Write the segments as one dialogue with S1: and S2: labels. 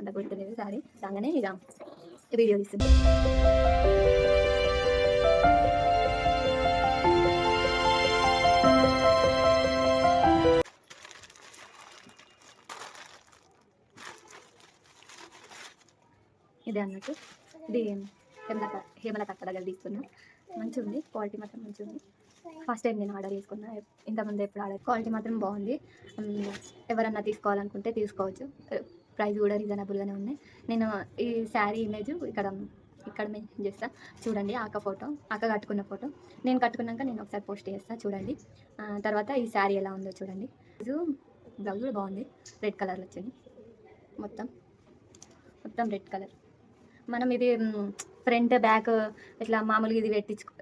S1: అంత గుర్తులేదు సారీ రాగానే ఇక వీడియో తీస్తుంది. ఇదే అన్నట్టు ఇది హేమలత అక్క దగ్గర తీసుకున్నా. మంచిగా ఉంది, క్వాలిటీ మాత్రం మంచిగా ఉంది. ఫస్ట్ టైం నేను ఆర్డర్ చేసుకున్నా, ఇంతకుముందు ఎప్పుడు ఆర్డర్. క్వాలిటీ మాత్రం బాగుంది. ఎవరన్నా తీసుకోవాలనుకుంటే తీసుకోవచ్చు. ప్రైస్ కూడా రీజనబుల్గానే ఉన్నాయి. నేను ఈ శారీ ఇమేజ్ ఇక్కడ మెన్షన్ చేస్తా చూడండి. అక్క ఫోటో, అక్క కట్టుకున్న ఫోటో నేను కట్టుకున్నాక నేను ఒకసారి పోస్ట్ చేస్తాను చూడండి. తర్వాత ఈ శారీ ఎలా ఉందో చూడండి. బ్లౌజ్ కూడా బాగుంది, రెడ్ కలర్లో వచ్చింది. మొత్తం రెడ్ కలర్. మనం ఇది ఫ్రంట్ బ్యాక్ ఇట్లా మామూలుగా ఇది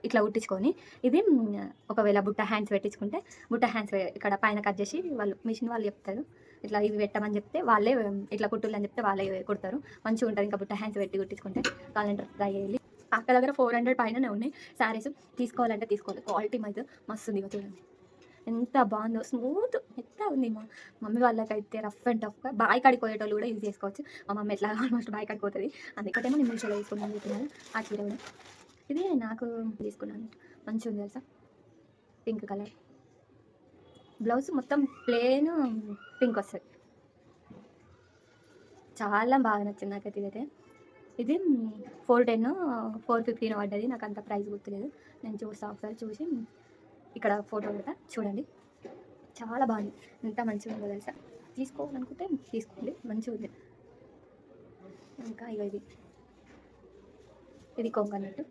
S1: ఇట్లా కుట్టించుకొని ఇది ఒకవేళ బుట్ట హ్యాండ్స్ పెట్టించుకుంటే బుట్ట హ్యాండ్స్ ఇక్కడ పైన కట్ చేసి వాళ్ళు మిషన్ వాళ్ళు చెప్తారు, ఇట్లా ఇది పెట్టమని చెప్తే వాళ్ళే ఇట్లా కుట్టులు అని చెప్తే వాళ్ళే కుడతారు. మంచిగా ఉంటుంది. ఇంకా బుట్ట హ్యాండ్స్ పెట్టి కుట్టించుకుంటే కావాలంటే ట్రై చేయాలి. అక్క దగ్గర 400 పైననే ఉన్నాయి శారీస్. తీసుకోవాలంటే తీసుకోవాలి, క్వాలిటీ అయితే మస్తు ఉంది. చూడండి ఎంత బాగుందో, స్మూత్ ఎంత ఉంది. మా మమ్మీ వాళ్ళకైతే రఫ్ అండ్ టఫ్గా బాయ్ కాడికి పోయేటోళ్ళు కూడా యూజ్ చేసుకోవచ్చు. మా మమ్మీ ఎట్లా ఆల్మోస్ట్ బాయ్ కాడికి పోతుంది, అందుకటేమో నేను మీషోలో తీసుకున్నాను చెప్తున్నాను. ఆ చీర కూడా ఇది నాకు తీసుకున్నాను, మంచిగా ఉంది తెలుసా. పింక్ కలర్ బ్లౌజ్, మొత్తం ప్లెయిన్ పింక్ వస్తుంది. చాలా బాగా నచ్చింది నాకైతే. ఇదైతే ఇది 410 415 పడ్డది. నాకు అంత ప్రైస్ గుర్తులేదు, నేను చూస్తా ఒకసారి. చూసి ఇక్కడ ఫోటో పెడతా చూడండి. చాలా బాగుంది, ఎంత మంచిగా ఉందో తెలుసా. తీసుకోవాలనుకుంటే తీసుకోండి, మంచిగా ఉంది. ఇంకా ఇది కొంగు అన్నట్టు